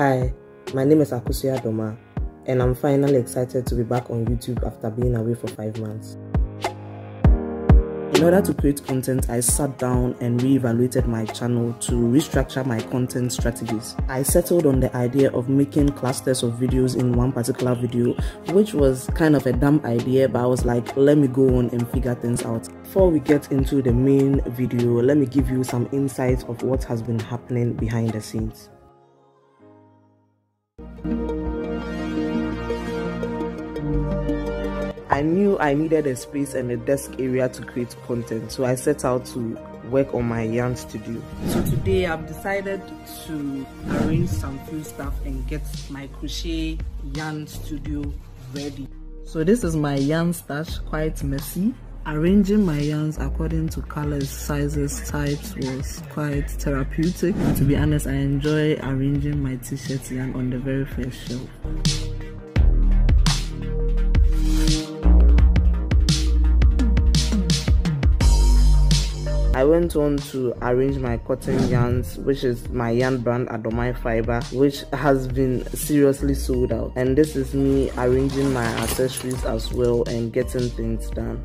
Hi, my name is Akosua Adomah and I'm finally excited to be back on YouTube after being away for 5 months. In order to create content, I sat down and re-evaluated my channel to restructure my content strategies. I settled on the idea of making clusters of videos in one particular video, which was kind of a dumb idea, but I was like, let me go on and figure things out. Before we get into the main video, let me give you some insights of what has been happening behind the scenes. I knew I needed a space and a desk area to create content, so I set out to work on my yarn studio. So today I've decided to arrange some few stuff and get my crochet yarn studio ready. So this is my yarn stash, quite messy. Arranging my yarns according to colors, sizes, types was quite therapeutic. And to be honest, I enjoy arranging my t-shirt yarn on the very first shelf. I went on to arrange my cotton yarns, which is my yarn brand Adomah fiber, which has been seriously sold out. And this is me arranging my accessories as well and getting things done.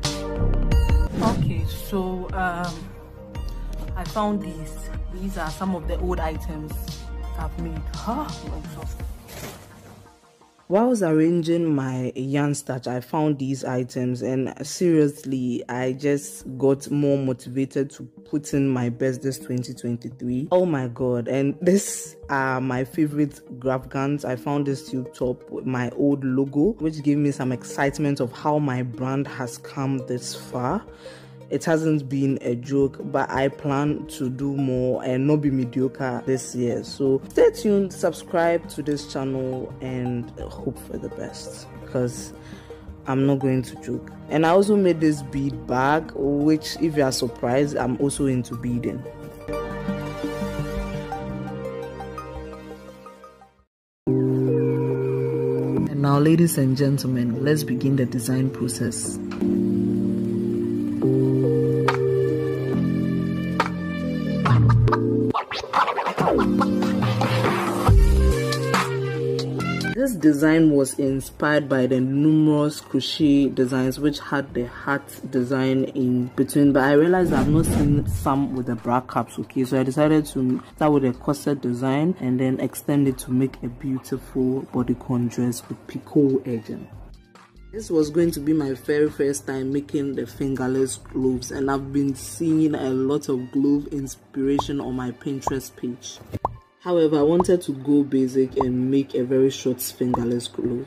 Okay, so I found these. These are some of the old items I've made. I'm exhausted. While I was arranging my yarn stash, I found these items and seriously, I just got more motivated to put in my best this 2023. Oh my god, and these are my favorite graph guns. I found this tube top with my old logo, which gave me some excitement of how my brand has come this far. It hasn't been a joke, but I plan to do more and not be mediocre this year. So stay tuned, subscribe to this channel and hope for the best, because I'm not going to joke. And I also made this bead bag, which, if you are surprised, I'm also into beading. And now, ladies and gentlemen, let's begin the design process. This design was inspired by the numerous crochet designs which had the heart design in between, but I realized I've not seen some with the bra caps. Okay, so I decided to start with a corset design and then extend it to make a beautiful bodycon dress with picot edging. This was going to be my very first time making the fingerless gloves, and I've been seeing a lot of glove inspiration on my Pinterest page. However, I wanted to go basic and make a very short fingerless glove.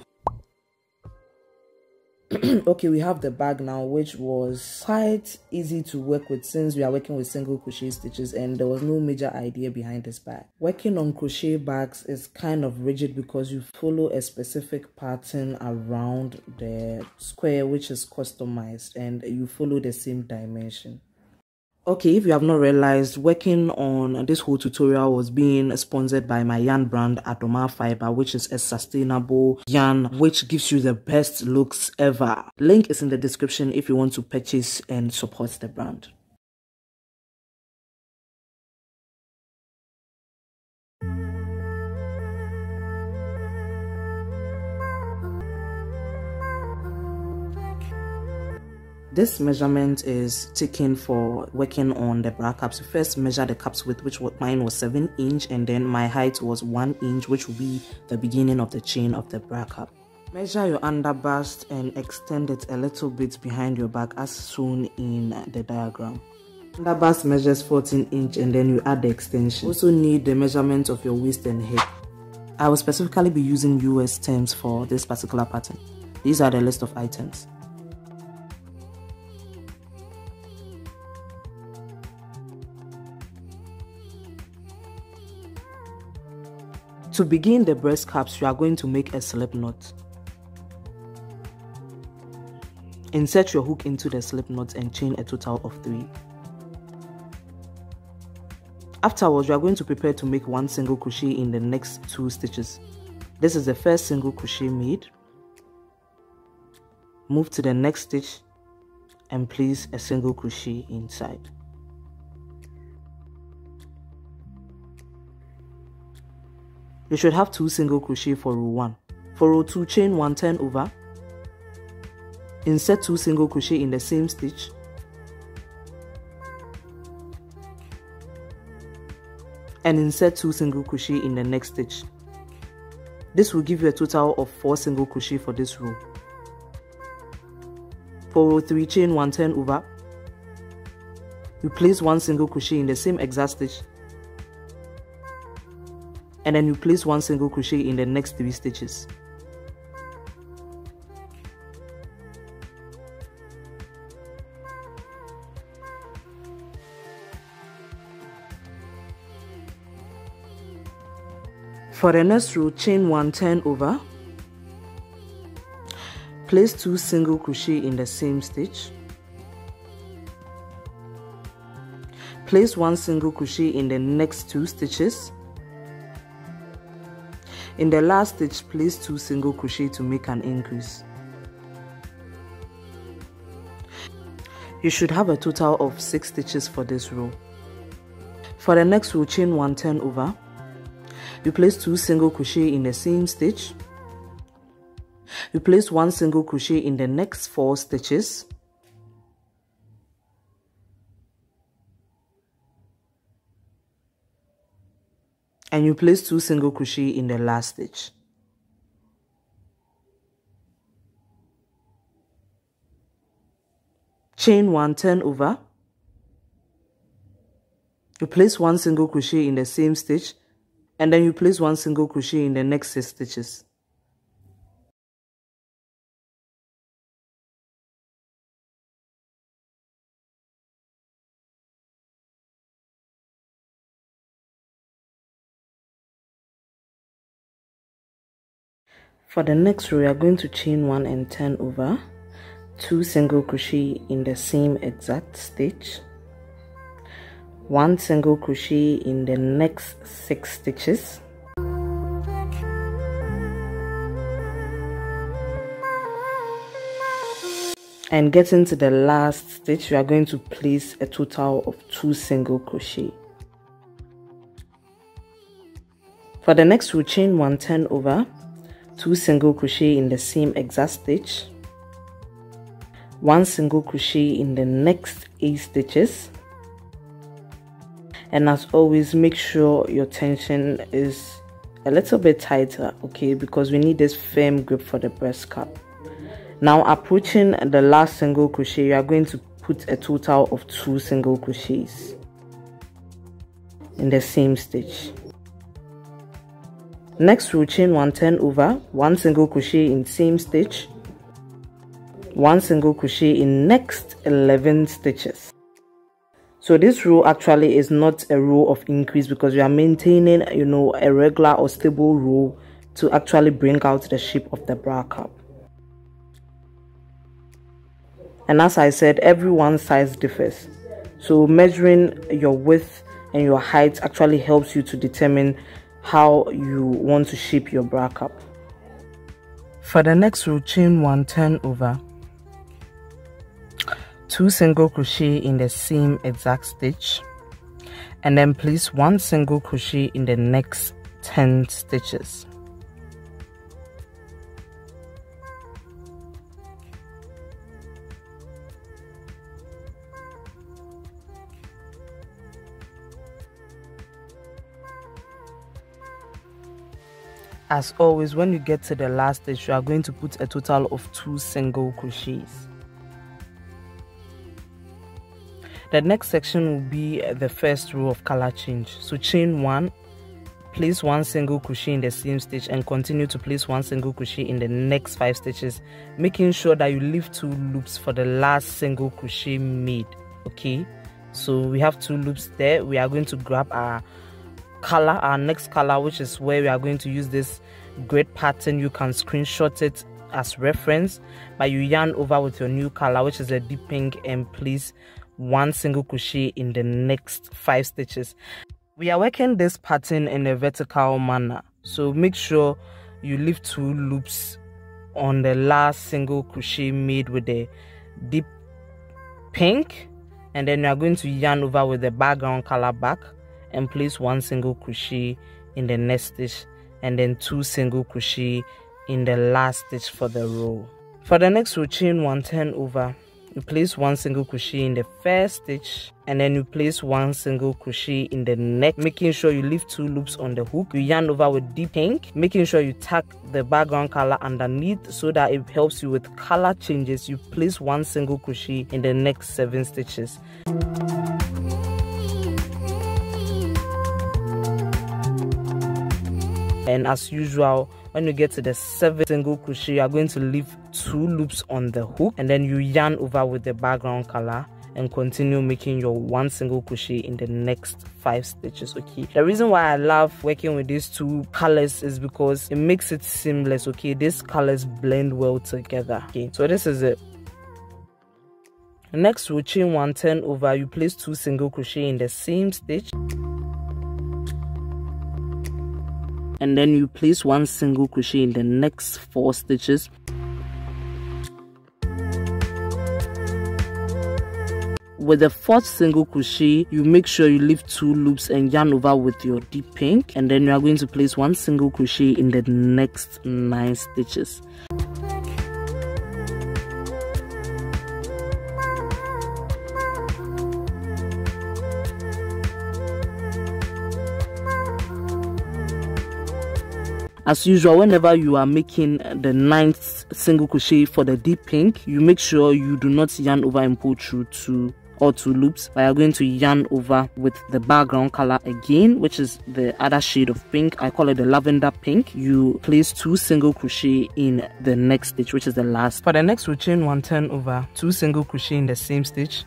Okay, we have the bag now, which was quite easy to work with since we are working with single crochet stitches and there was no major idea behind this bag. Working on crochet bags is kind of rigid because you follow a specific pattern around the square, which is customized, and you follow the same dimension. Okay, if you have not realized, working on this whole tutorial was being sponsored by my yarn brand Adomah Fiber, which is a sustainable yarn which gives you the best looks ever. Link is in the description if you want to purchase and support the brand. This measurement is taken for working on the bra caps. You first measure the caps width, which mine was 7 inch, and then my height was 1 inch, which will be the beginning of the chain of the bra cap. Measure your underbust and extend it a little bit behind your back as shown in the diagram. Underbust measures 14 inch and then you add the extension. You also need the measurement of your waist and hip. I will specifically be using US terms for this particular pattern. These are the list of items. To begin the breast caps, you are going to make a slip knot. Insert your hook into the slip knot and chain a total of 3. Afterwards, you are going to prepare to make 1 single crochet in the next 2 stitches. This is the first single crochet made. Move to the next stitch and place a single crochet inside. you should have 2 single crochet for row 1. For row 2, chain 1, turn over, insert 2 single crochet in the same stitch, and insert 2 single crochet in the next stitch. This will give you a total of 4 single crochet for this row. For row 3, chain 1, turn over, you place 1 single crochet in the same exact stitch, and then you place 1 single crochet in the next 3 stitches. For the next row, chain 1, turn over, place 2 single crochet in the same stitch, place 1 single crochet in the next 2 stitches. In the last stitch, place 2 single crochet to make an increase. You should have a total of 6 stitches for this row. For the next row, chain 1, turn over, you place 2 single crochet in the same stitch, you place 1 single crochet in the next 4 stitches, and you place 2 single crochet in the last stitch. Chain 1, turn over, you place 1 single crochet in the same stitch, and then you place 1 single crochet in the next 6 stitches. For the next row, we are going to chain 1 and turn over, 2 single crochet in the same exact stitch, 1 single crochet in the next 6 stitches, and getting to the last stitch, we are going to place a total of 2 single crochet. For the next row, chain 1, turn over, 2 single crochet in the same exact stitch, 1 single crochet in the next 8 stitches, and as always, make sure your tension is a little bit tighter, okay, because we need this firm grip for the breast cap. Now, approaching the last single crochet, you are going to put a total of 2 single crochets in the same stitch. Next row, chain 1, turn over, 1 single crochet in same stitch, 1 single crochet in next 11 stitches. So this row actually is not a row of increase because we are maintaining, a regular or stable row to actually bring out the shape of the bra cap. And as I said, everyone's size differs. So measuring your width and your height actually helps you to determine how you want to shape your bra cap. For the next row, chain 1, turn over, 2 single crochet in the same exact stitch, and then place 1 single crochet in the next 10 stitches. As always, when you get to the last stitch, you are going to put a total of 2 single crochets. The next section will be the first row of color change. So chain 1, place 1 single crochet in the same stitch, and continue to place 1 single crochet in the next 5 stitches, making sure that you leave 2 loops for the last single crochet made. Okay, so we have 2 loops there. We are going to grab our color, our next color, which is where we are going to use this grid pattern. You can screenshot it as reference, but you yarn over with your new color, which is a deep pink, and place 1 single crochet in the next 5 stitches. We are working this pattern in a vertical manner, so make sure you leave 2 loops on the last single crochet made with the deep pink, and then you are going to yarn over with the background color back and place 1 single crochet in the next stitch, and then 2 single crochet in the last stitch for the row. For the next row, chain 1, turn over, you place 1 single crochet in the first stitch, and then you place 1 single crochet in the next, making sure you leave 2 loops on the hook. You yarn over with deep pink, making sure you tack the background color underneath so that it helps you with color changes. You place 1 single crochet in the next 7 stitches. And as usual, when you get to the 7th single crochet, you are going to leave 2 loops on the hook, and then you yarn over with the background color and continue making your 1 single crochet in the next 5 stitches. Okay, the reason why I love working with these 2 colors is because it makes it seamless. Okay, these colors blend well together. Okay, so this is it. Next row, chain 1, turn over, you place 2 single crochet in the same stitch, and then you place 1 single crochet in the next 4 stitches. With the 4th single crochet, you make sure you leave 2 loops and yarn over with your deep pink, and then you are going to place 1 single crochet in the next 9 stitches. As usual, whenever you are making the 9th single crochet for the deep pink, you make sure you do not yarn over and pull through 2 loops, but you're going to yarn over with the background color again, which is the other shade of pink. I call it the lavender pink. You place 2 single crochet in the next stitch, which is the last. For the next row, chain 1, turn over, 2 single crochet in the same stitch,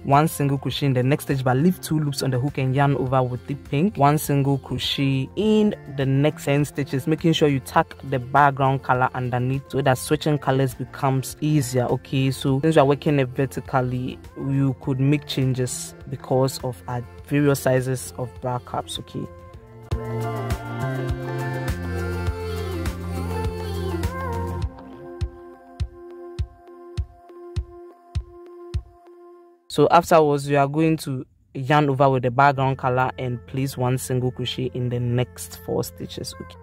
1 single crochet in the next stitch, but leave 2 loops on the hook and yarn over with the pink, 1 single crochet in the next 10 stitches, making sure you tack the background color underneath so that switching colors becomes easier. Okay, so since you are working it vertically, you could make changes because of various sizes of bra caps. Okay, so afterwards, you are going to yarn over with the background color and place 1 single crochet in the next 4 stitches. Okay,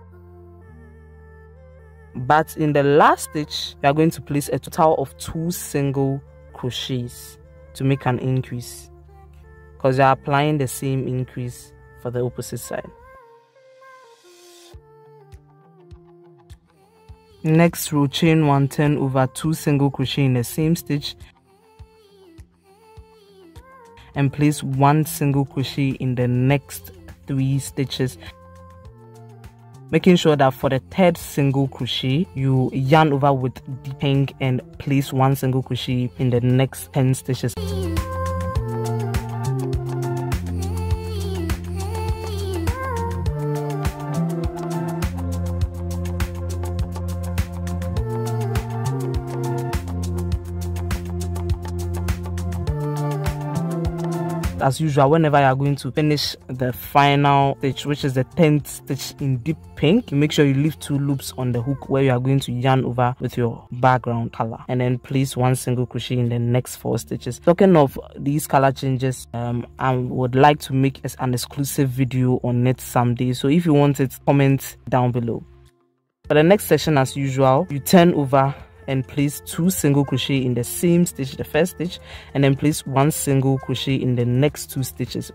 but in the last stitch, you are going to place a total of 2 single crochets to make an increase, because you are applying the same increase for the opposite side. Next row, chain 1, turn over, 2 single crochet in the same stitch, and place 1 single crochet in the next 3 stitches, making sure that for the 3rd single crochet you yarn over with deep pink and place 1 single crochet in the next 10 stitches. As usual, whenever you are going to finish the final stitch, which is the 10th stitch in deep pink, you make sure you leave 2 loops on the hook where you are going to yarn over with your background color, and then place 1 single crochet in the next 4 stitches. Talking of these color changes, I would like to make an exclusive video on it someday, so if you want it, comment down below. For the next section, as usual, you turn over and place 2 single crochet in the same stitch, the first stitch, and then place 1 single crochet in the next 2 stitches.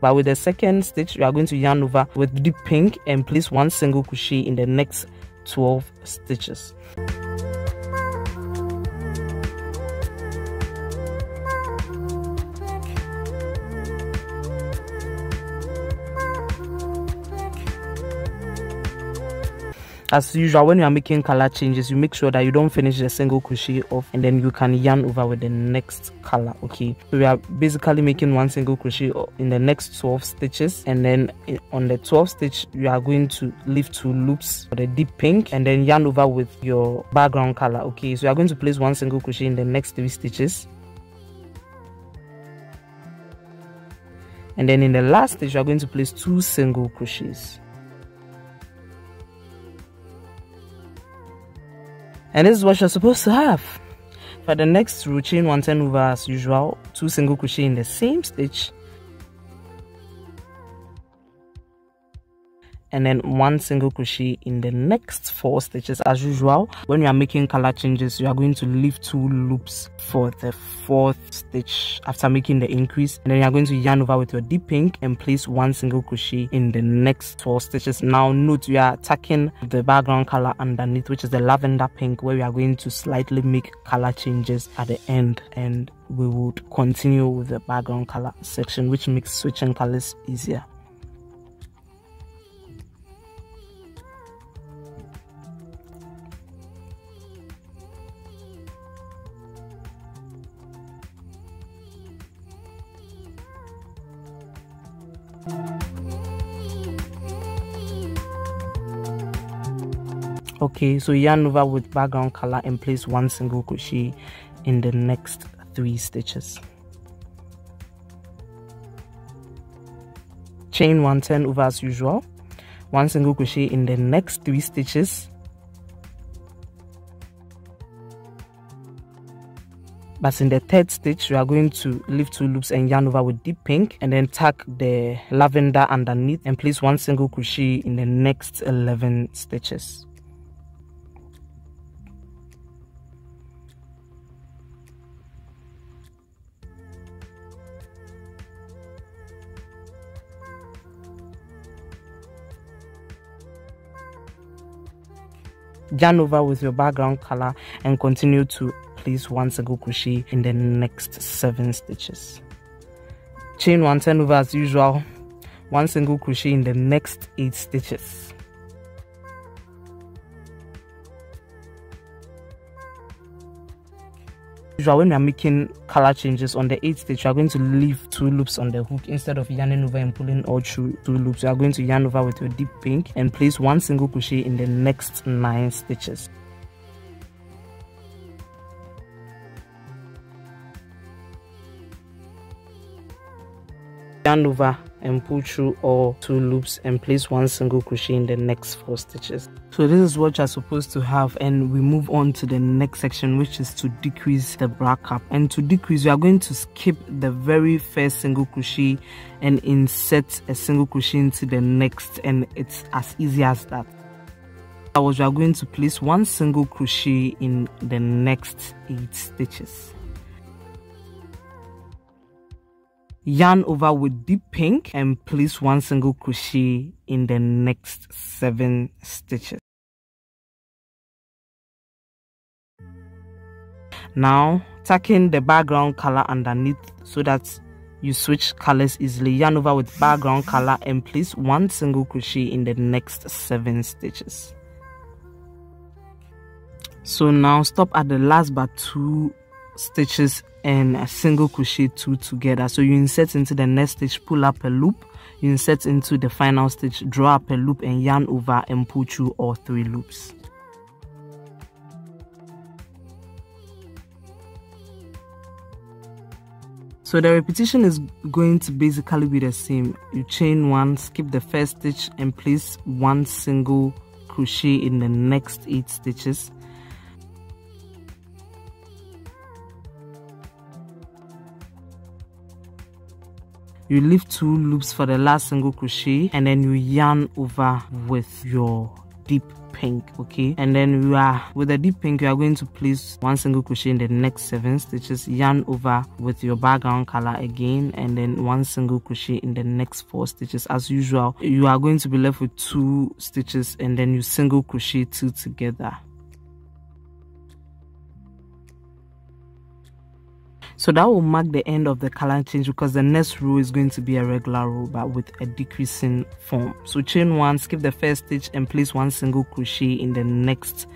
But with the second stitch, we are going to yarn over with deep pink and place 1 single crochet in the next 12 stitches. As usual, when you are making color changes, you make sure that you don't finish the single crochet off, and then you can yarn over with the next color. Okay, so we are basically making 1 single crochet in the next 12 stitches, and then on the 12th stitch you are going to leave 2 loops for the deep pink and then yarn over with your background color. Okay, so you are going to place 1 single crochet in the next 3 stitches, and then in the last stitch you are going to place 2 single crochets. And this is what you're supposed to have. For the next row, chain 1, turn over as usual, 2 single crochet in the same stitch, and then 1 single crochet in the next 4 stitches. As usual, when you are making color changes, you are going to leave 2 loops for the 4th stitch after making the increase, and then you are going to yarn over with your deep pink and place 1 single crochet in the next 4 stitches. Now note, we are tacking the background color underneath, which is the lavender pink, where we are going to slightly make color changes at the end, and we would continue with the background color section, which makes switching colors easier. Okay, so yarn over with background color and place 1 single crochet in the next 3 stitches. Chain 1, turn over as usual, 1 single crochet in the next 3 stitches, but in the 3rd stitch we are going to leave 2 loops and yarn over with deep pink, and then tack the lavender underneath and place 1 single crochet in the next 11 stitches. Yarn over with your background color and continue to place 1 single crochet in the next 7 stitches. Chain 1, turn over as usual, 1 single crochet in the next 8 stitches. When we are making color changes on the 8th stitch, we are going to leave 2 loops on the hook. Instead of yarning over and pulling all through 2 loops, you are going to yarn over with your deep pink and place 1 single crochet in the next 9 stitches. Yarn over and pull through all 2 loops and place 1 single crochet in the next 4 stitches. So this is what you're supposed to have, and we move on to the next section, which is to decrease the bra cap. And to decrease, we are going to skip the very first single crochet and insert a single crochet into the next, and it's as easy as that. We are going to place 1 single crochet in the next 8 stitches. Yarn over with deep pink and place 1 single crochet in the next 7 stitches. Now tacking the background color underneath so that you switch colors easily. Yarn over with background color and place 1 single crochet in the next 7 stitches. So now stop at the last but 2 stitches and a single crochet 2 together. So you insert into the next stitch, pull up a loop, you insert into the final stitch, draw up a loop and yarn over and pull through all 3 loops. So the repetition is going to basically be the same. You chain 1, skip the first stitch and place 1 single crochet in the next 8 stitches. You leave 2 loops for the last single crochet, and then you yarn over with your deep pink, okay? And then with the deep pink, you are going to place 1 single crochet in the next 7 stitches, yarn over with your background color again, and then 1 single crochet in the next 4 stitches. As usual, you are going to be left with 2 stitches, and then you single crochet 2 together. So that will mark the end of the color change, because the next row is going to be a regular row but with a decreasing form. So chain 1, skip the first stitch and place 1 single crochet in the next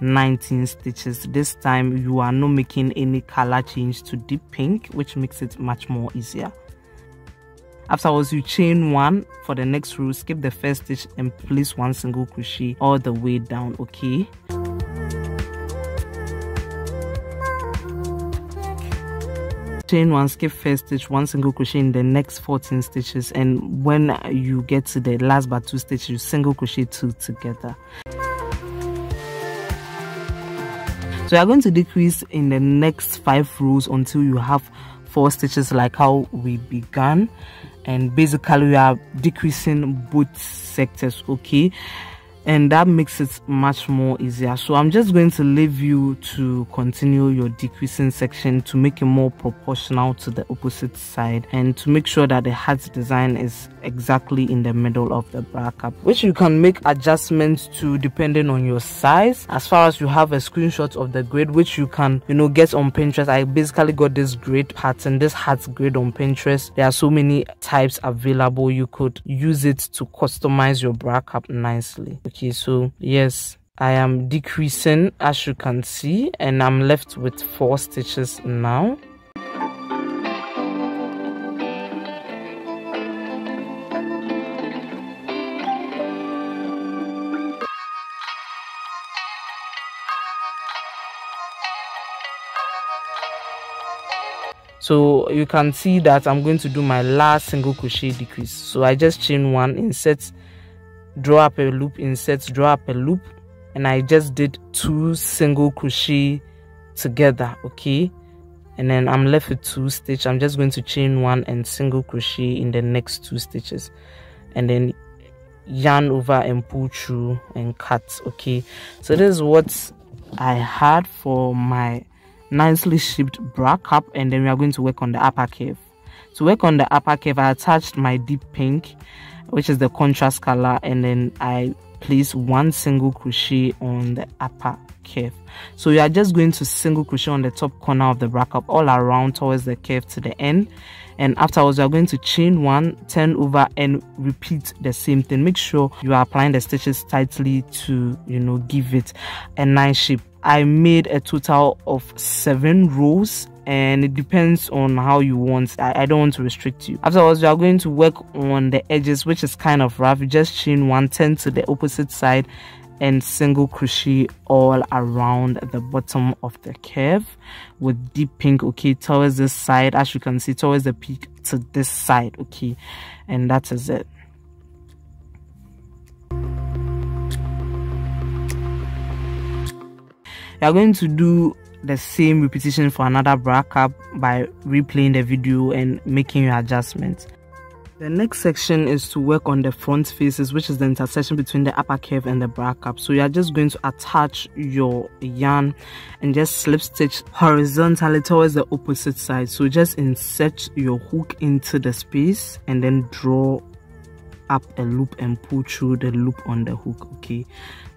19 stitches. This time you are not making any color change to deep pink, which makes it much more easier. Afterwards, you chain 1 for the next row, skip the first stitch and place 1 single crochet all the way down, okay? Chain 1, skip first stitch, 1 single crochet in the next 14 stitches, and when you get to the last but 2 stitches, you single crochet 2 together. So you are going to decrease in the next 5 rows until you have 4 stitches like how we began, and basically we are decreasing both sectors, okay, and that makes it much more easier. So I'm just going to leave you to continue your decreasing section to make it more proportional to the opposite side, and to make sure that the heart design is exactly in the middle of the bra cap, which you can make adjustments to depending on your size. As far as you have a screenshot of the grid, which you can get on Pinterest. I basically got this grid pattern, this heart grid on Pinterest. There are so many types available. You could use it to customize your bra cap nicely. Okay, so yes, I am decreasing as you can see, and I'm left with 4 stitches now. So you can see that I'm going to do my last single crochet decrease. So I just chain 1, insert, draw up a loop, insert, draw up a loop, and I just did 2 single crochet together, okay, and then I'm left with 2 stitches. I'm just going to chain 1 and single crochet in the next 2 stitches, and then yarn over and pull through and cut. Okay, so this is what I had for my nicely shaped bra cap, and then we are going to work on the upper curve. To work on the upper curve, I attached my deep pink, which is the contrast color, and then I placed 1 single crochet on the upper curve. So you are just going to single crochet on the top corner of the bra cap all around towards the curve to the end, and afterwards you are going to chain 1, turn over, and repeat the same thing. Make sure you are applying the stitches tightly to give it a nice shape. I made a total of 7 rows, and it depends on how you want. I don't want to restrict you. Afterwards, we are going to work on the edges, which is kind of rough. You just chain 1, turn to the opposite side, and single crochet all around the bottom of the curve with deep pink, okay, towards this side, as you can see, towards the peak to this side, okay, and that is it. You are going to do the same repetition for another bra cap by replaying the video and making your adjustments. The next section is to work on the front faces, which is the intersection between the upper curve and the bra cap. So you are just going to attach your yarn and just slip stitch horizontally towards the opposite side. So just insert your hook into the space and then draw up a loop and pull through the loop on the hook, okay.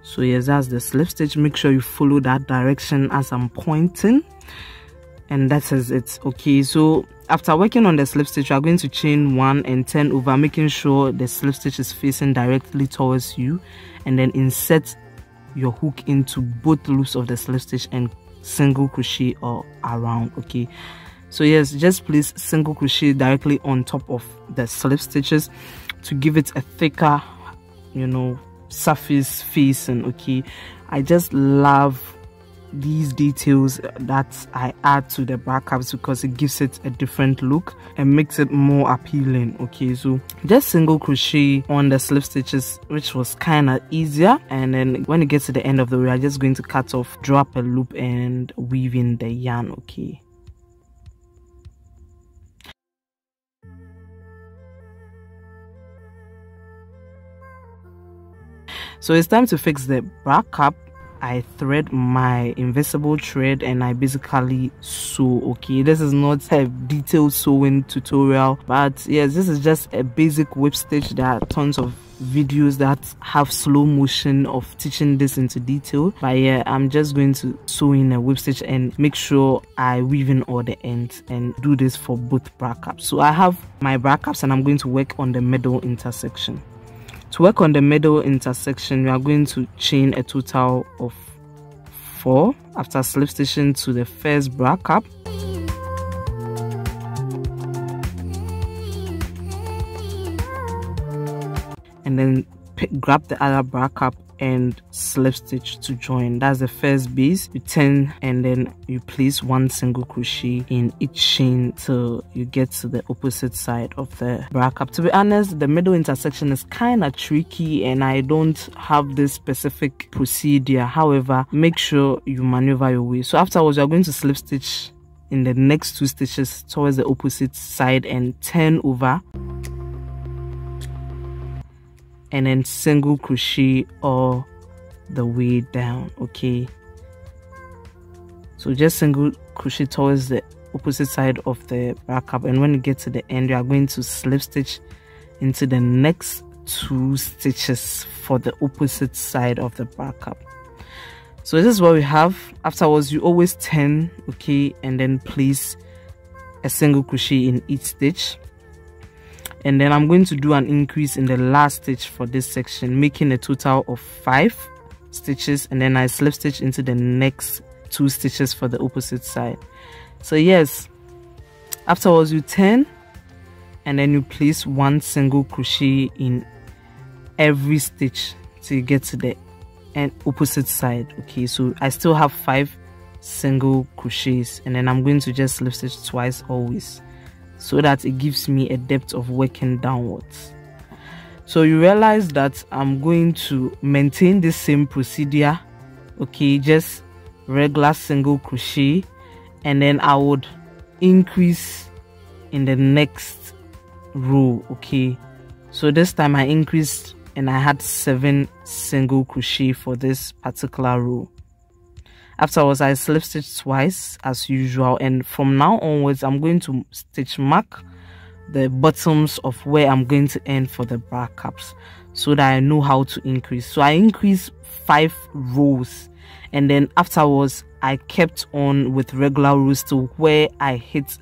So yes, that's the slip stitch. Make sure you follow that direction as I'm pointing, and that is it, okay. So after working on the slip stitch, you are going to chain 1 and turn over, making sure the slip stitch is facing directly towards you, and then insert your hook into both loops of the slip stitch and single crochet all around, okay. So yes, just place single crochet directly on top of the slip stitches to give it a thicker surface facing, okay. I just love these details that I add to the bra caps because it gives it a different look and makes it more appealing, okay. So just single crochet on the slip stitches, which was kind of easier, and then when it gets to the end of the row, I'm just going to cut off, draw up a loop, and weave in the yarn, okay. So it's time to fix the bra cap. I thread my invisible thread and I basically sew, okay. This is not a detailed sewing tutorial, but yes, this is just a basic whip stitch. There are tons of videos that have slow motion of teaching this into detail, but yeah, I'm just going to sew in a whip stitch and make sure I weave in all the ends and do this for both bra caps. So I have my bra caps and I'm going to work on the middle intersection. To work on the middle intersection, we are going to chain a total of 4 after slip stitching to the first bra cap. And then grab the other bra cap and slip stitch to join. That's the first base. You turn and then you place 1 single crochet in each chain till you get to the opposite side of the bra cup. To be honest, the middle intersection is kind of tricky and I don't have this specific procedure. However, make sure you maneuver your way. So afterwards, you're going to slip stitch in the next 2 stitches towards the opposite side and turn over, and then single crochet all the way down. Okay, so just single crochet towards the opposite side of the bra cup, and when you get to the end, you are going to slip stitch into the next 2 stitches for the opposite side of the bra cup. So this is what we have. Afterwards, you always turn, okay, and then place a single crochet in each stitch. And then I'm going to do an increase in the last stitch for this section, making a total of 5 stitches, and then I slip stitch into the next 2 stitches for the opposite side. So yes, afterwards you turn and then you place 1 single crochet in every stitch till you get to the opposite side. Okay, so I still have 5 single crochets, and then I'm going to just slip stitch twice always, so that it gives me a depth of working downwards. So you realize that I'm going to maintain the same procedure, okay, just regular single crochet, and then I would increase in the next row. Okay, so this time I increased and I had 7 single crochet for this particular row. Afterwards, I slip stitch twice as usual, and from now onwards I'm going to stitch mark the bottoms of where I'm going to end for the bra caps, so that I know how to increase. So I increased 5 rows, and then afterwards I kept on with regular rows to where I hit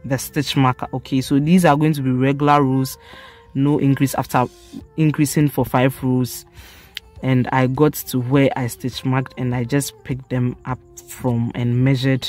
the stitch marker. Okay, so these are going to be regular rows, no increase after increasing for 5 rows. And I got to where I stitch marked, and I just picked them up from and measured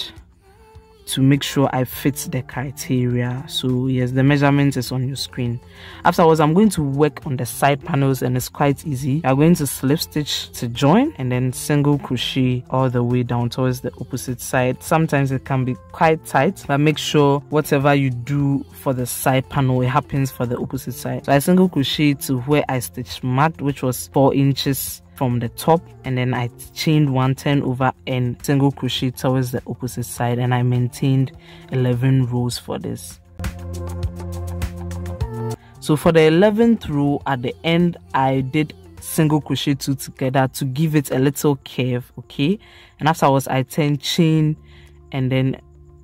to make sure I fit the criteria. So yes, the measurement is on your screen. Afterwards, I'm going to work on the side panels, and it's quite easy. I'm going to slip stitch to join and then single crochet all the way down towards the opposite side. Sometimes it can be quite tight, but make sure whatever you do for the side panel, it happens for the opposite side. So I single crochet to where I stitch marked, which was 4 inches from the top, and then I chained 1, turn over, and single crochet towards the opposite side, and I maintained 11 rows for this. So for the 11th row at the end, I did single crochet 2 together to give it a little curve. Okay, and afterwards I turned, chain, and then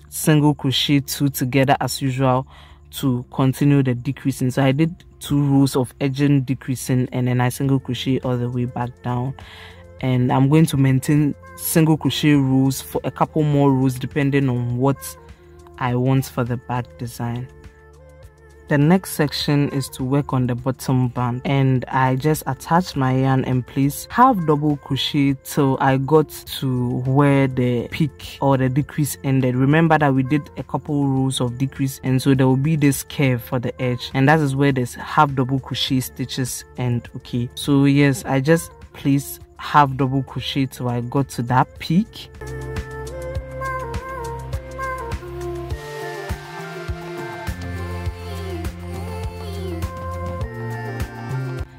single crochet 2 together as usual to continue the decreasing. So I did 2 rows of edging decreasing, and then I single crochet all the way back down, and I'm going to maintain single crochet rows for a couple more rows depending on what I want for the back design. The next section is to work on the bottom band, and I just attached my yarn and placed half double crochet till I got to where the peak or the decrease ended. Remember that we did a couple rows of decrease, and so there will be this curve for the edge, and that is where there's half double crochet stitches end. Okay, so yes, I just placed half double crochet till I got to that peak.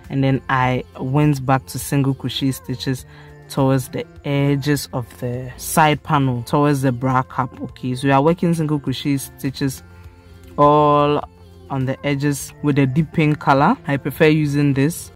And then I went back to single crochet stitches towards the edges of the side panel towards the bra cap. Okay, so we are working single crochet stitches all on the edges with a deep pink color. I prefer using this.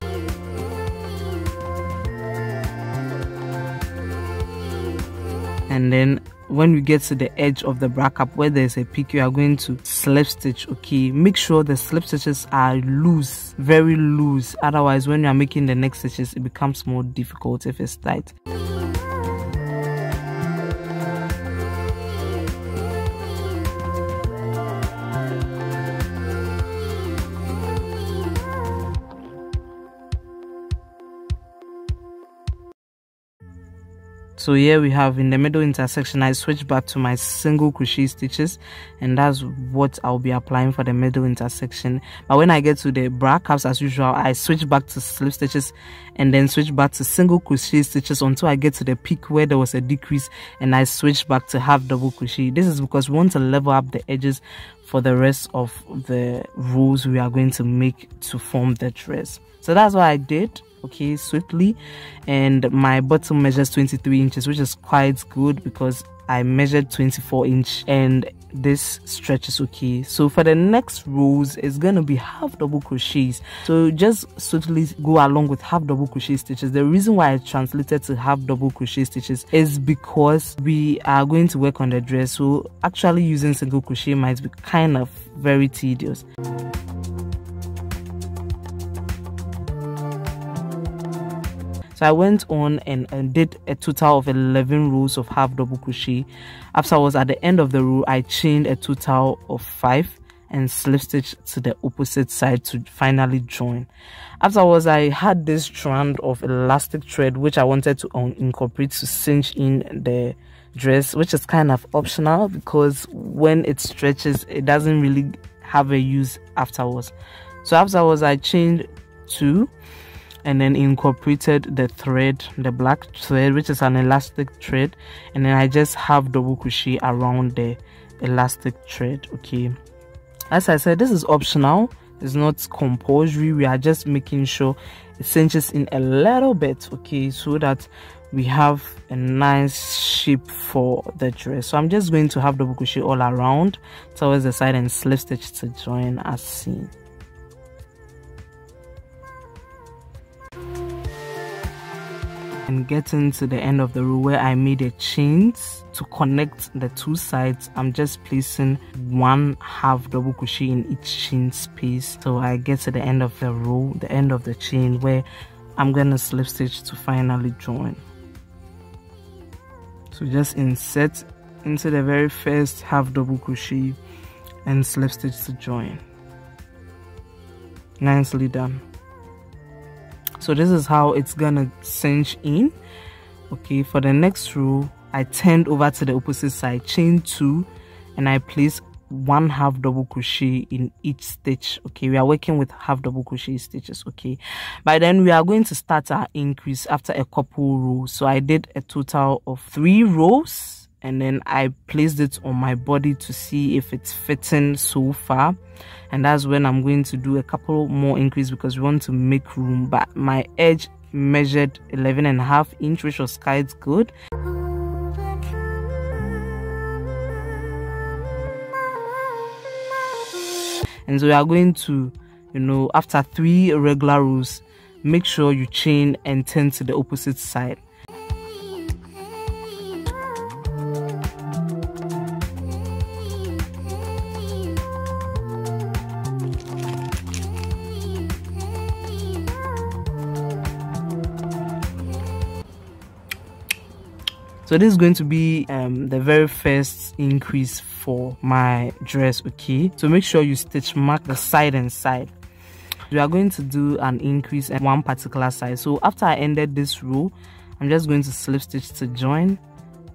And then when we get to the edge of the bra cap where there's a peak, you are going to slip stitch. Okay, make sure the slip stitches are loose, very loose, otherwise when you are making the next stitches it becomes more difficult if it's tight. So here we have in the middle intersection, I switch back to my single crochet stitches, and that's what I'll be applying for the middle intersection. But when I get to the bra cups, as usual, I switch back to slip stitches and then switch back to single crochet stitches until I get to the peak where there was a decrease, and I switch back to half double crochet. This is because we want to level up the edges for the rest of the rows we are going to make to form the dress. So that's what I did, okay, swiftly. And my bottom measures 23 inches, which is quite good because I measured 24 inch and this stretches okay. So for the next rows, it's gonna be half double crochets. So just swiftly go along with half double crochet stitches. The reason why I translated to half double crochet stitches is because we are going to work on the dress, so actually using single crochet might be kind of very tedious. So I went on and did a total of 11 rows of half double crochet. Afterwards, at the end of the row, I chained a total of 5 and slip stitch to the opposite side to finally join. Afterwards, I had this strand of elastic thread which I wanted to incorporate to cinch in the dress, which is kind of optional because when it stretches, it doesn't really have a use afterwards. So afterwards, I chained 2 and then incorporated the thread, the black thread, which is an elastic thread, and then I just have double crochet around the elastic thread. Okay, as I said, this is optional, it's not compulsory. We are just making sure it cinches in a little bit, okay, so that we have a nice shape for the dress. So I'm just going to have double crochet all around towards the side and slip stitch to join as seen. And getting to the end of the row where I made a chains to connect the two sides, I'm just placing 1 half double crochet in each chain space. So I get to the end of the row, the end of the chain, where I'm gonna slip stitch to finally join. So just insert into the very first half double crochet and slip stitch to join. Nicely done. So this is how it's gonna cinch in. Okay, for the next row, I turned over to the opposite side, chain 2, and I place 1 half double crochet in each stitch. Okay, we are working with half double crochet stitches. Okay, by then we are going to start our increase after a couple rows. So I did a total of 3 rows, and then I placed it on my body to see if it's fitting so far. And that's when I'm going to do a couple more increase because we want to make room. But my edge measured 11.5 inch, which was quite good. And so we are going to, you know, after 3 regular rows, make sure you chain and turn to the opposite side. So this is going to be the very first increase for my dress. Okay, so make sure you stitch mark the side and side. We are going to do an increase at one particular side. So after I ended this row, I'm just going to slip stitch to join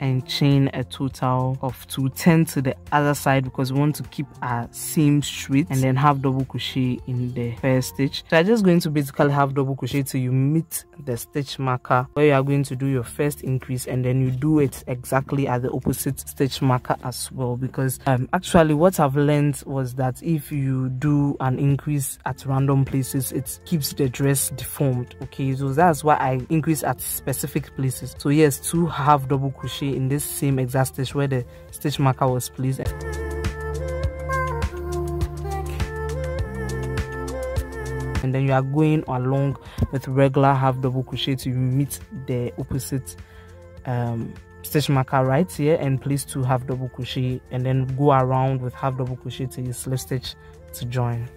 and chain a total of 2, turn to the other side because we want to keep our seam straight, and then have double crochet in the first stitch. So I'm just going to basically have double crochet till you meet the stitch marker where you are going to do your first increase, and then you do it exactly at the opposite stitch marker as well, because actually what I've learned was that if you do an increase at random places, it keeps the dress deformed. Okay, so that's why I increase at specific places. So yes, 2 half double crochet in this same exact stitch where the stitch marker was placed. And then you are going along with regular half double crochet to meet the opposite stitch marker right here, and place 2 half double crochet, and then go around with half double crochet till you slip stitch to join.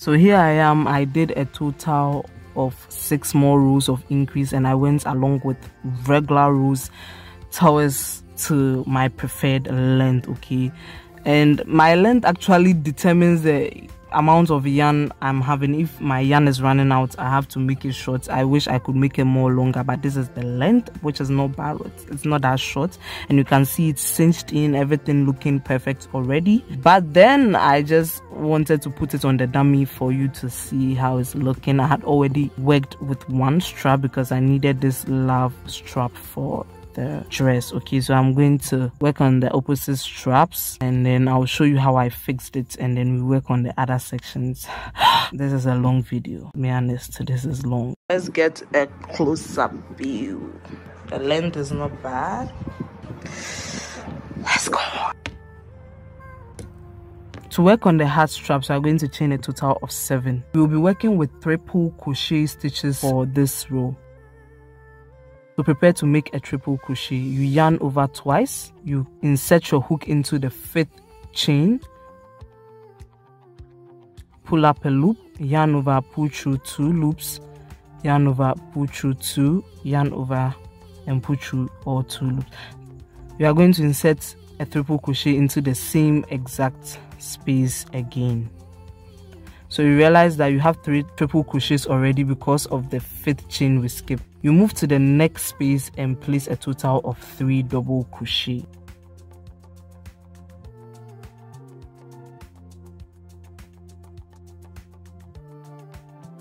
So here I am. I did a total of 6 more rows of increase, and I went along with regular rows towards to my preferred length. Okay, and my length actually determines the amount of yarn I'm having. If my yarn is running out, I have to make it short. I wish I could make it more longer, but this is the length, which is not bad. It's not that short, and you can see it's cinched in, everything looking perfect already. But then I just wanted to put it on the dummy for you to see how it's looking. I had already worked with one strap because I needed this love strap for the dress. Okay, so I'm going to work on the opposite straps, and then I'll show you how I fixed it, and then we work on the other sections. This is a long video, be honest, this is long. Let's get a close-up view. The length is not bad. Let's go. To work on the hat straps, we are going to chain a total of 7. We will be working with triple crochet stitches for this row. So prepare to make a triple crochet. You yarn over twice, you insert your hook into the 5th chain, pull up a loop, yarn over, pull through 2 loops, yarn over, pull through 2, yarn over and pull through all 2 loops. You are going to insert a triple crochet into the same exact space again. So you realize that you have 3 triple crochets already because of the 5th chain we skipped. You move to the next space and place a total of 3 double crochet.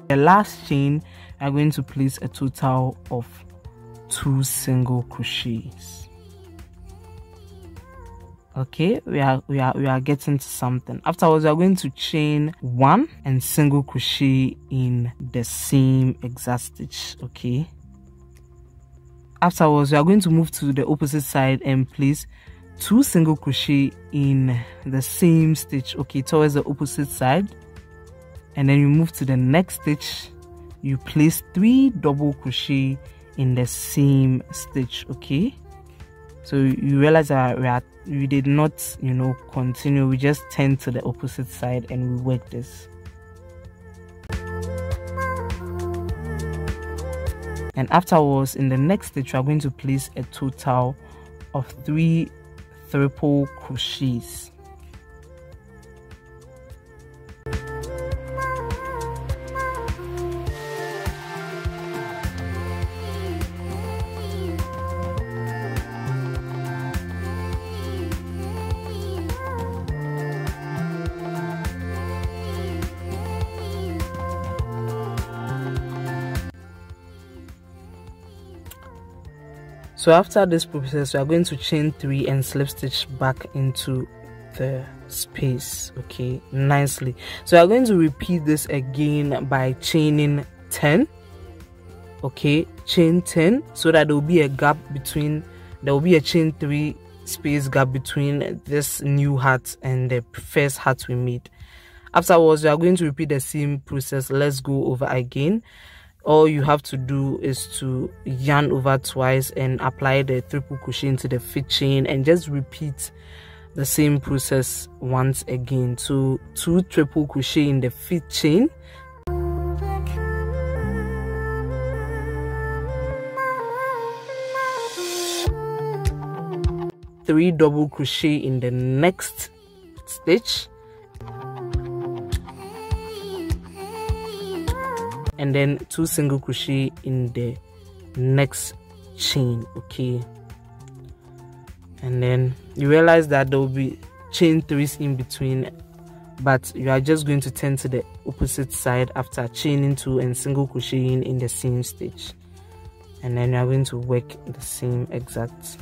The last chain, you are going to place a total of 2 single crochets. Okay, we are getting to something. Afterwards, we are going to chain 1 and single crochet in the same exact stitch. Okay, afterwards we are going to move to the opposite side and place 2 single crochet in the same stitch, okay, towards the opposite side. And then you move to the next stitch, you place 3 double crochet in the same stitch. Okay, so you realize that we did not, continue. We just turn to the opposite side and we work this. And afterwards, in the next stitch, we are going to place a total of 3 triple crochets. So after this process, we are going to chain 3 and slip stitch back into the space, okay, nicely. So we are going to repeat this again by chaining 10, okay, chain 10, so that there will be a gap between, there will be a chain 3 space gap between this new hat and the first hat we made. Afterwards, we are going to repeat the same process. Let's go over again. All you have to do is to yarn over twice and apply the triple crochet into the 5th chain, and just repeat the same process once again. So 2 triple crochet in the 5th chain, three double crochet in the next stitch, and then 2 single crochet in the next chain. Okay, and then you realize that there will be chain 3s in between, but you are just going to turn to the opposite side after chaining 2 and single crocheting in the same stitch, and then you are going to work the same exact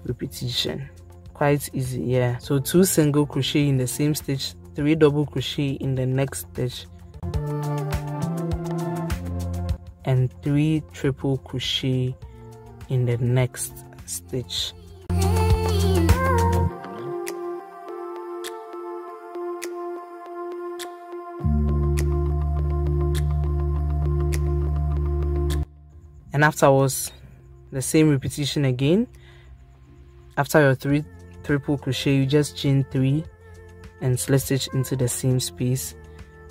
repetition. Quite easy, yeah. So 2 single crochet in the same stitch, 3 double crochet in the next stitch, and 3 triple crochet in the next stitch. And afterwards, the same repetition again. After your 3 triple crochet, you just chain 3 and slip stitch into the same space.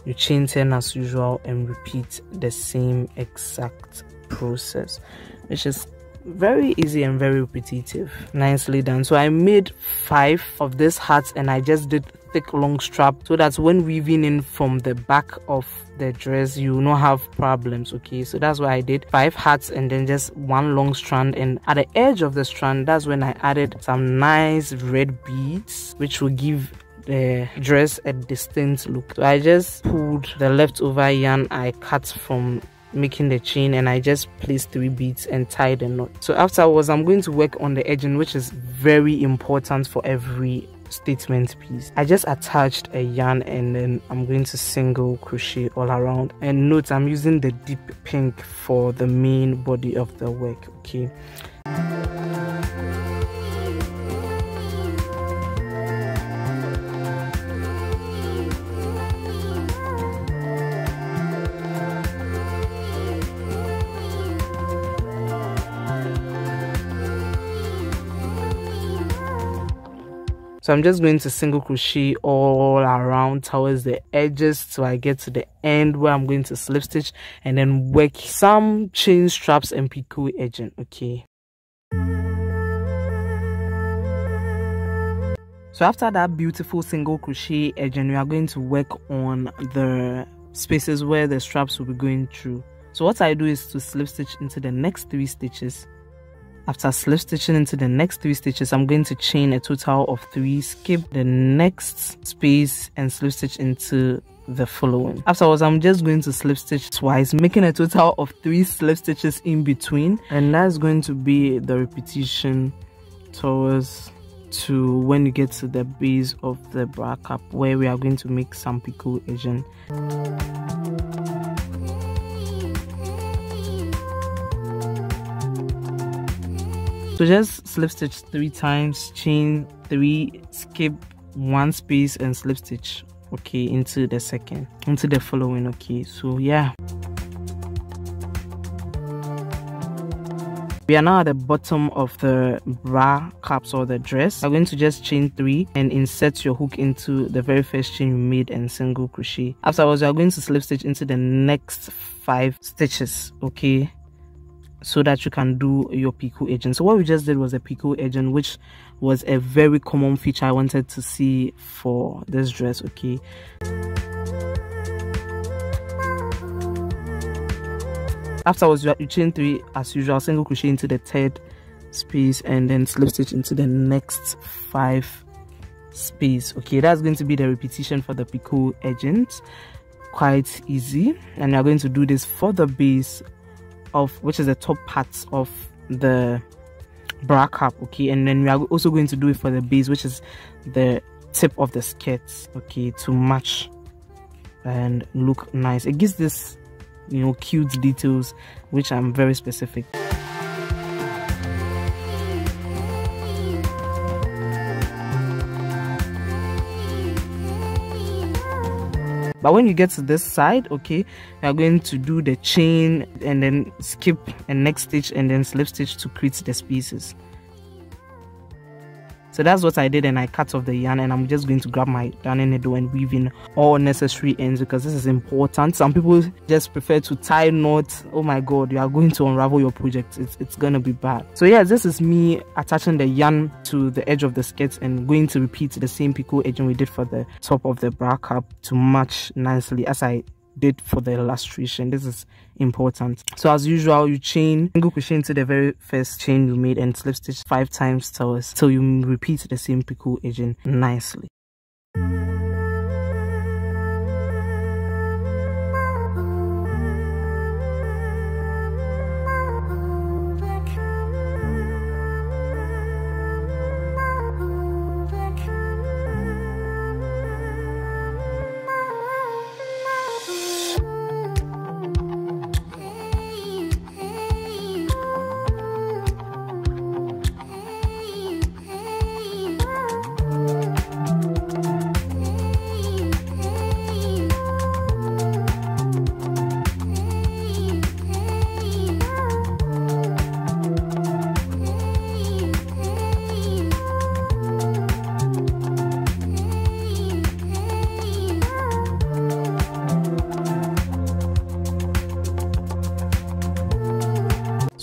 You chain 10 as usual and repeat the same exact process, which is very easy and very repetitive. Nicely done. So I made 5 of this hats and I just did thick long strap, so that when weaving in from the back of the dress you will not have problems. Okay, so that's why I did 5 hats and then just one long strand, and at the edge of the strand, that's when I added some nice red beads, which will give the dress a distinct look. So I just pulled the leftover yarn I cut from making the chain, and I just placed 3 beads and tied the knot. So afterwards, I'm going to work on the edging, which is very important for every statement piece. I just attached a yarn and then I'm going to single crochet all around. And note, I'm using the deep pink for the main body of the work. Okay, so I'm just going to single crochet all around towards the edges till I get to the end where I'm going to slip stitch and then work some chain straps and picot edging. Okay, so after that beautiful single crochet edging, we are going to work on the spaces where the straps will be going through. So what I do is to slip stitch into the next 3 stitches. After slip stitching into the next 3 stitches, I'm going to chain a total of 3, skip the next space and slip stitch into the following. Afterwards, I'm just going to slip stitch twice, making a total of 3 slip stitches in between, and that's going to be the repetition towards to when you get to the base of the bra cap, where we are going to make some picot edging. So just slip stitch 3 times, chain 3, skip 1 space and slip stitch, okay, into the following. Okay, so yeah, we are now at the bottom of the bra caps or the dress. I'm going to just chain 3 and insert your hook into the very first chain you made and single crochet. Afterwards, you are going to slip stitch into the next 5 stitches, okay, so that you can do your picot edging. So what we just did was a picot edging, which was a very common feature I wanted to see for this dress. Okay, afterwards you chain 3 as usual, single crochet into the 3rd space and then slip stitch into the next 5 space. Okay, that's going to be the repetition for the picot edgings. Quite easy, and we are going to do this for the base of, which is the top parts of the bra cap. Okay, and then we are also going to do it for the base, which is the tip of the skirts, okay, to match and look nice. It gives this, you know, cute details, which I'm very specific. But when you get to this side, okay, you are going to do the chain and then skip a next stitch and then slip stitch to create the spaces. So that's what I did, and I cut off the yarn, and I'm just going to grab my darning needle and weave in all necessary ends because this is important. Some people just prefer to tie knots. Oh my god, you are going to unravel your project. It's gonna be bad. So yeah, this is me attaching the yarn to the edge of the skirt and going to repeat the same picot edging we did for the top of the bra cap to match nicely as I did for the illustration. This is important. So as usual, you chain single crochet into the very first chain you made and slip stitch 5 times till you repeat the same picot edging nicely.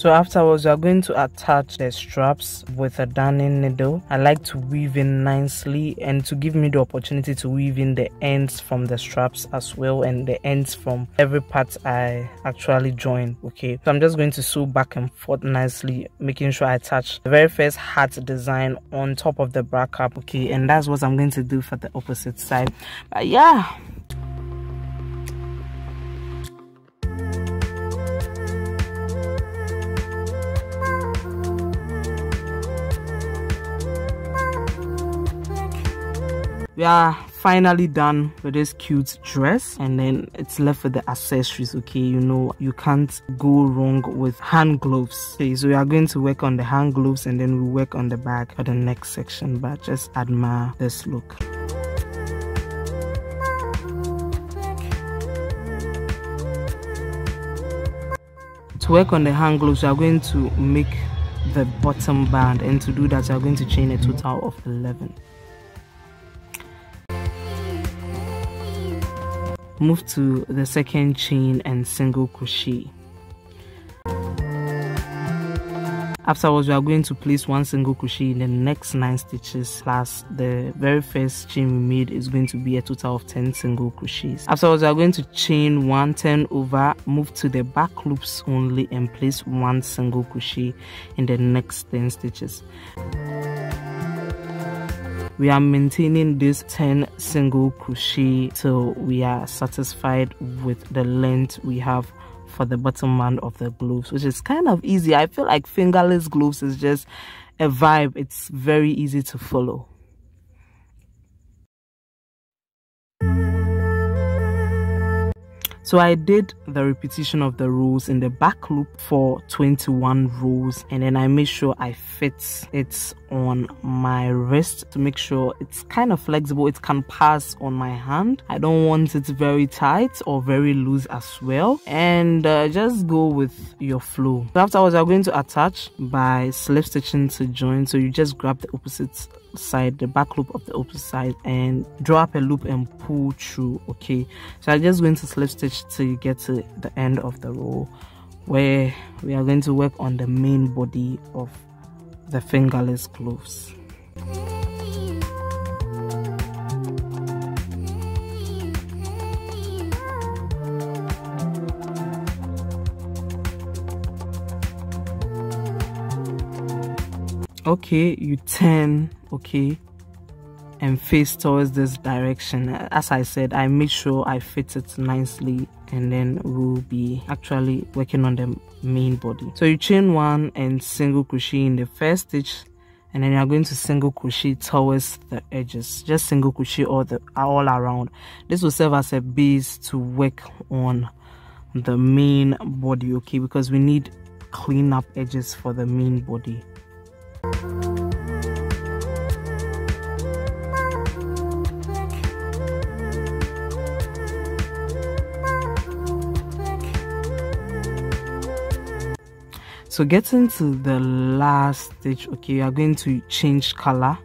So afterwards, we are going to attach the straps with a darning needle. I like to weave in nicely, and to give me the opportunity to weave in the ends from the straps as well, and the ends from every part I actually join. Okay, so I'm just going to sew back and forth nicely, making sure I attach the very first heart design on top of the bra cap. Okay, and that's what I'm going to do for the opposite side. But yeah, we are finally done with this cute dress, and then it's left with the accessories. Okay, you know, you can't go wrong with hand gloves. Okay, so we are going to work on the hand gloves, and then we work on the back for the next section. But just admire this look. To work on the hand gloves, we are going to make the bottom band, and to do that we are going to chain a total of 11. Move to the second chain and single crochet. Afterwards, we are going to place one single crochet in the next 9 stitches, plus the very first chain we made is going to be a total of 10 single crochets. Afterwards, we are going to chain 1, turn over, move to the back loops only, and place 1 single crochet in the next 10 stitches. We are maintaining this 10 single crochet till we are satisfied with the length we have for the bottom band of the gloves, which is kind of easy. I feel like fingerless gloves is just a vibe. It's very easy to follow. So I did the repetition of the rows in the back loop for 21 rows, and then I made sure I fit it on my wrist to make sure it's kind of flexible. It can pass on my hand. I don't want it very tight or very loose as well, and just go with your flow. So afterwards, I'm going to attach by slip stitching to join. So you just grab the opposite side, the back loop of the opposite side, and draw up a loop and pull through. Okay, so I'm just going to slip stitch till you get to the end of the row, where we are going to work on the main body of the fingerless gloves. Okay, you turn, okay, and face towards this direction. As I said, I make sure I fit it nicely, and then we'll be actually working on the main body. So you chain 1 and single crochet in the first stitch, and then you're going to single crochet towards the edges. Just single crochet all around. This will serve as a base to work on the main body, okay, because we need clean up edges for the main body. So getting to the last stitch, okay, you are going to change color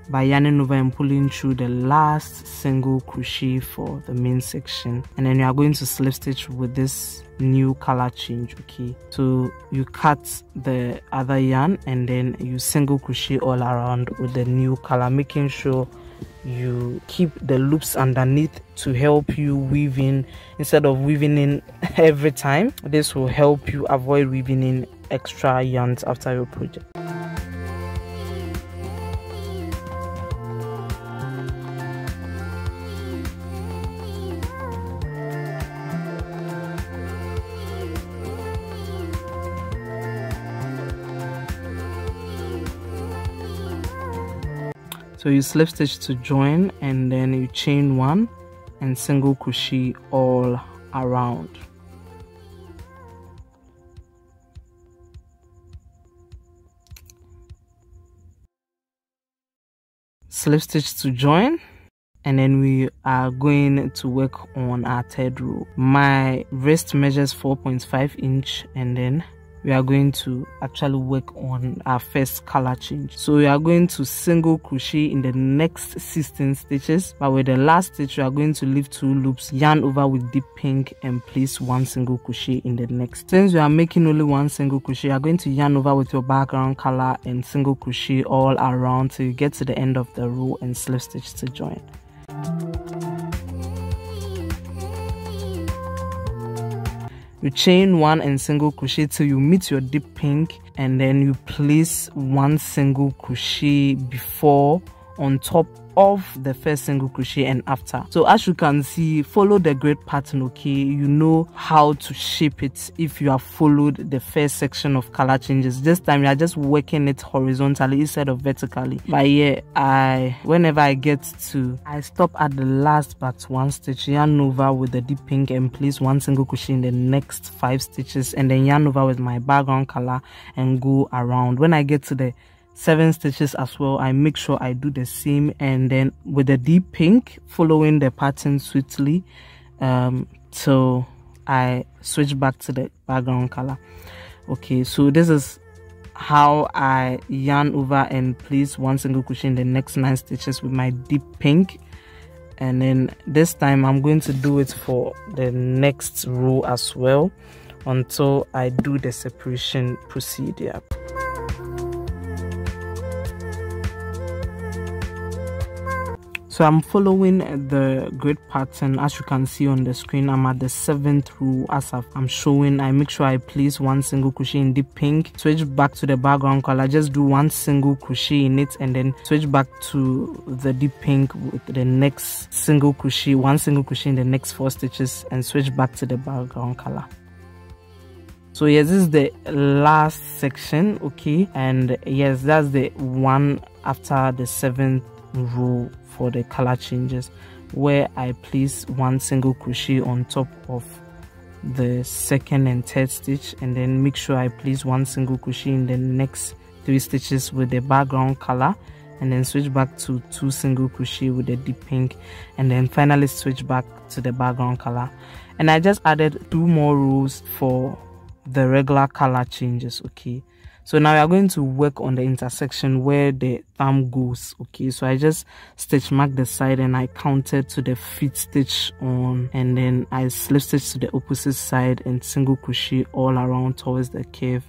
by yarning over and pulling through the last single crochet for the main section, and then you are going to slip stitch with this new color change. Okay, so you cut the other yarn and then you single crochet all around with the new color, making sure you keep the loops underneath to help you weave in instead of weaving in every time. This will help you avoid weaving in extra yarns after your project. So you slip stitch to join, and then you chain 1 and single crochet all around. Slip stitch to join, and then we are going to work on our third row. My wrist measures 4.5 inch, and then we are going to actually work on our first color change. So we are going to single crochet in the next 16 stitches, but with the last stitch we are going to leave 2 loops, yarn over with deep pink and place 1 single crochet in the next. Since we are making only 1 single crochet, you are going to yarn over with your background color and single crochet all around till you get to the end of the row and slip stitch to join. You chain 1 and single crochet till you meet your deep pink, and then you place 1 single crochet before, on top of the first single crochet and after. So as you can see, follow the grid pattern, okay? You know how to shape it if you have followed the first section of color changes. This time you are just working it horizontally instead of vertically. But yeah, whenever I stop at the last but 1 stitch, yarn over with the deep pink and place 1 single crochet in the next 5 stitches, and then yarn over with my background color and go around. When I get to the 7 stitches as well, I make sure I do the same, and then with the deep pink, following the pattern swiftly till I switch back to the background color. Okay, so this is how I yarn over and place 1 single crochet in the next 9 stitches with my deep pink, and then this time I'm going to do it for the next row as well until I do the separation procedure. So I'm following the grid pattern. As you can see on the screen, I'm at the 7th row. As I'm showing, I make sure I place 1 single crochet in deep pink, switch back to the background color, just do 1 single crochet in it, and then switch back to the deep pink with the next single crochet, 1 single crochet in the next 4 stitches, and switch back to the background color. So yes, this is the last section, okay, and yes, that's the one after the 7th row for the color changes, where I place 1 single crochet on top of the 2nd and 3rd stitch, and then make sure I place 1 single crochet in the next 3 stitches with the background color, and then switch back to 2 single crochet with the deep pink, and then finally switch back to the background color. And I just added 2 more rows for the regular color changes, okay. So now we are going to work on the intersection where the thumb goes, okay. So I just stitch mark the side and I counted to the 5th stitch on, and then I slip stitch to the opposite side and single crochet all around towards the curve.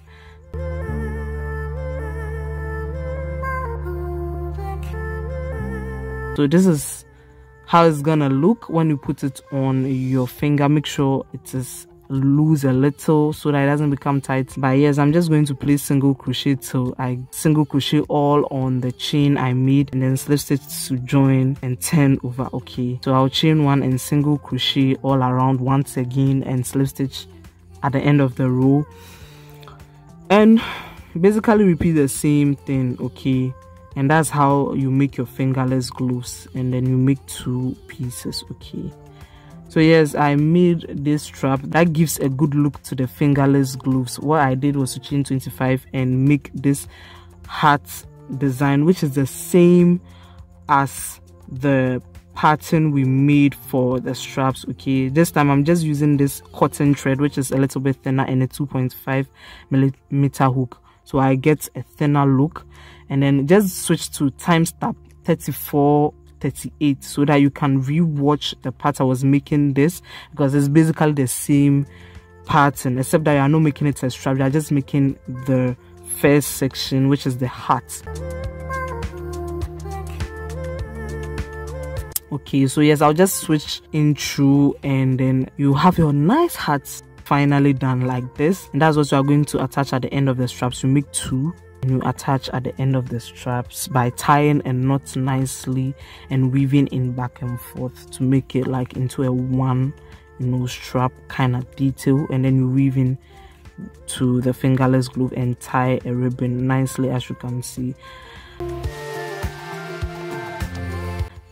So this is how it's gonna look when you put it on your finger. Make sure it is loose a little so that it doesn't become tight. But yes, I'm just going to place single crochet till I single crochet all on the chain I made, and then slip stitch to join and turn over, okay. So I'll chain 1 and single crochet all around once again and slip stitch at the end of the row, and basically repeat the same thing, okay. And that's how you make your fingerless gloves, and then you make 2 pieces, okay. So yes, I made this strap that gives a good look to the fingerless gloves. What I did was to chain 25 and make this heart design, which is the same as the pattern we made for the straps, okay. This time I'm just using this cotton thread, which is a little bit thinner, and a 2.5mm hook, so I get a thinner look. And then just switch to timestamp 34:38 so that you can re-watch the part I was making this, because it's basically the same pattern, except that you are not making it a strap, you are just making the first section, which is the heart. Okay, so yes, I'll just switch in through, and then you have your nice hat finally done like this. And that's what you are going to attach at the end of the straps. You make 2 and you attach at the end of the straps by tying a knot nicely and weaving in back and forth to make it like into a one, you know, strap kind of detail. And then you weave in to the fingerless glove and tie a ribbon nicely, as you can see.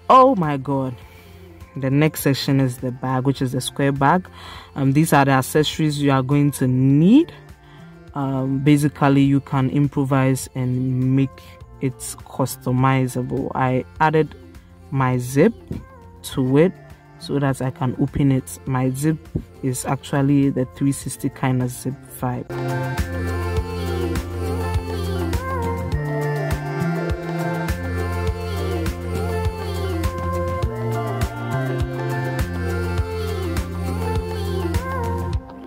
Oh my god, the next section is the bag, which is the square bag. These are the accessories you are going to need. Basically you can improvise and make it customizable. I added my zip to it so that I can open it. My zip is actually the 360 kind of zip vibe.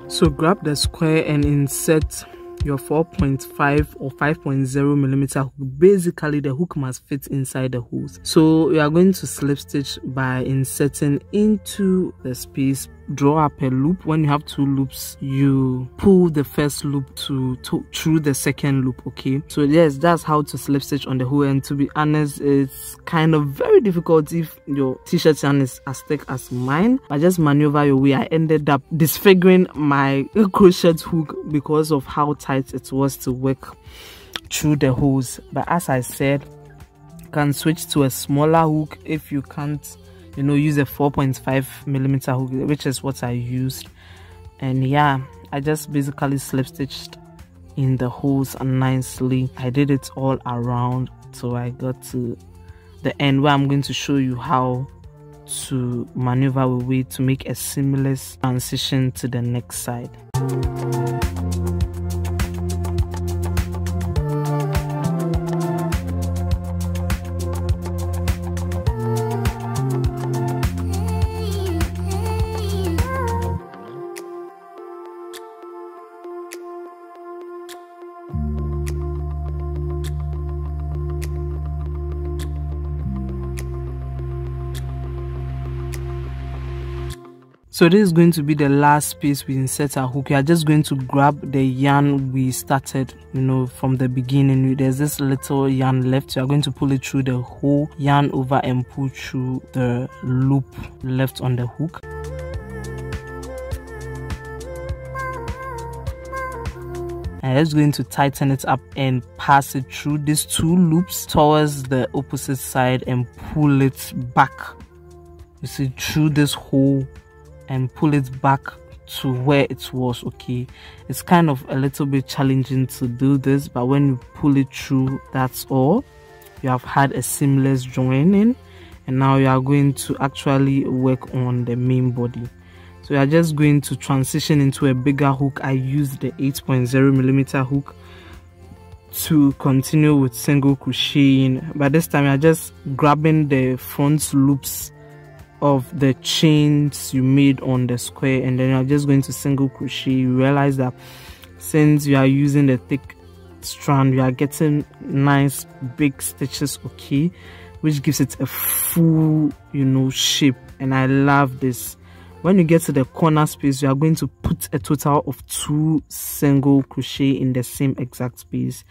So grab the square and insert your 4.5 or 5.0 millimeter hook. Basically the hook must fit inside the holes. So you are going to slip stitch by inserting into the space. Draw up a loop. When you have 2 loops, you pull the first loop through the second loop. Okay, so yes, that's how to slip stitch on the hole. And to be honest, it's kind of very difficult if your t-shirt yarn is as thick as mine, but just maneuver your way. I ended up disfiguring my crochet hook because of how tight it was to work through the holes. But as I said, you can switch to a smaller hook if you can't, you know, use a 4.5 millimeter hook, which is what I used. And yeah, I just basically slip stitched in the holes nicely. I did it all around till I got to the end, where I'm going to show you how to maneuver a way to make a seamless transition to the next side. So this is going to be the last space we insert our hook. You are just going to grab the yarn we started, you know, from the beginning. There's this little yarn left. You are going to pull it through the whole yarn over and pull through the loop left on the hook. I'm just going to tighten it up and pass it through these 2 loops towards the opposite side and pull it back. You see, through this hole and pull it back to where it was. Okay, it's kind of a little bit challenging to do this, but when you pull it through, that's all. You have had a seamless joining, and now you are going to actually work on the main body. So you are just going to transition into a bigger hook. I used the 8.0 millimeter hook to continue with single crocheting, but this time you are just grabbing the front loops of the chains you made on the square, and then you're just going to single crochet. You realize that since you are using the thick strand, you are getting nice big stitches, okay, which gives it a full, you know, shape. And I love this. When you get to the corner space, you are going to put a total of 2 single crochet in the same exact space.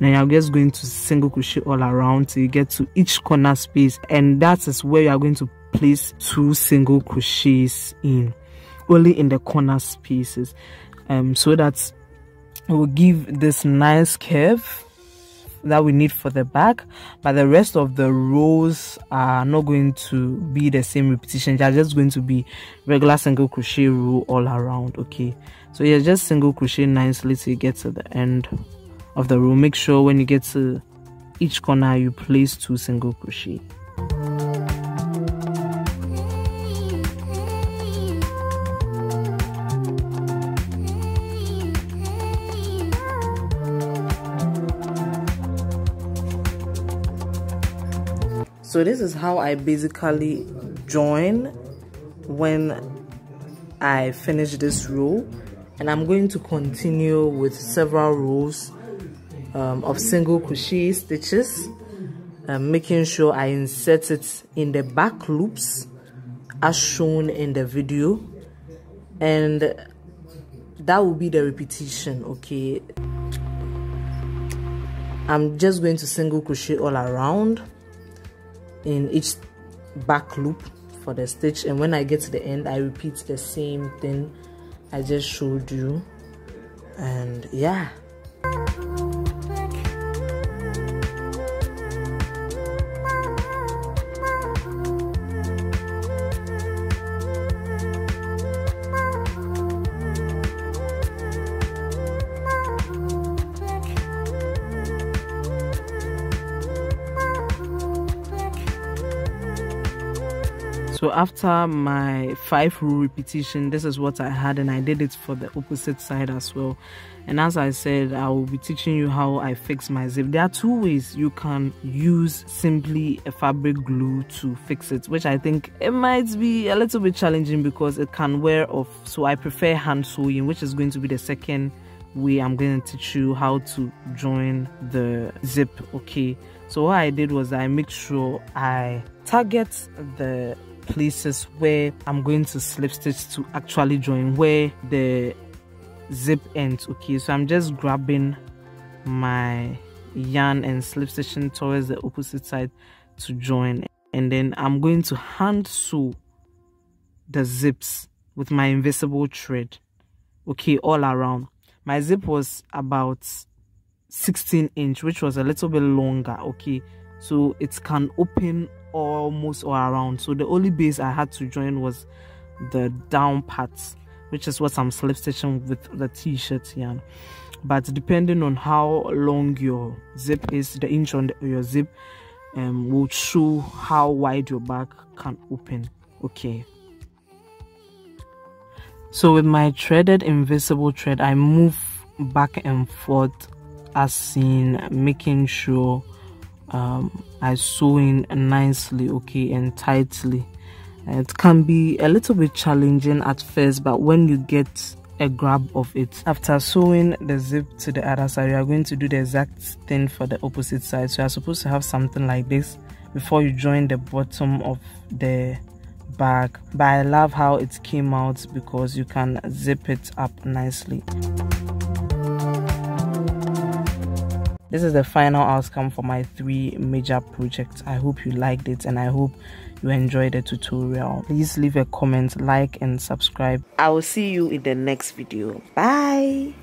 And I'm just going to single crochet all around till you get to each corner space, and that is where you are going to place 2 single crochets in, only in the corner spaces, so that it will give this nice curve that we need for the back. But the rest of the rows are not going to be the same repetition. They are just going to be regular single crochet row all around. Okay, so yeah, just single crochet nicely till you get to the end of the row. Make sure when you get to each corner you place 2 single crochet. So this is how I basically join when I finish this row, and I'm going to continue with several rows of single crochet stitches, making sure I insert it in the back loops as shown in the video, and that will be the repetition. Okay, I'm just going to single crochet all around in each back loop for the stitch, and when I get to the end I repeat the same thing I just showed you. And yeah, So after my 5 row repetition, this is what I had, and I did it for the opposite side as well. And as I said, I will be teaching you how I fix my zip. There are 2 ways. You can use simply a fabric glue to fix it, which I think it might be a little bit challenging because it can wear off. So I prefer hand sewing, which is going to be the second way I'm going to teach you how to join the zip. Okay, so what I did was I made sure I target the places where I'm going to slip stitch to actually join, where the zip ends. Okay, so I'm just grabbing my yarn and slip stitching towards the opposite side to join, and then I'm going to hand sew the zips with my invisible thread. Okay, all around. My zip was about 16-inch, which was a little bit longer. Okay, so it can open almost all around. So the only base I had to join was the down parts, which is what I'm slip stitching with the t-shirt yarn. But depending on how long your zip is, the inch on your zip will show how wide your back can open. Okay, so with my threaded invisible thread, I move back and forth as seen, making sure I sew in nicely, okay, and tightly. It can be a little bit challenging at first, but when you get a grab of it, after sewing the zip to the other side, you are going to do the exact thing for the opposite side. So you're supposed to have something like this before you join the bottom of the bag. But I love how it came out because you can zip it up nicely. This is the final outcome for my 3 major projects. I hope you liked it and I hope you enjoyed the tutorial. Please leave a comment, like and subscribe. I will see you in the next video. Bye.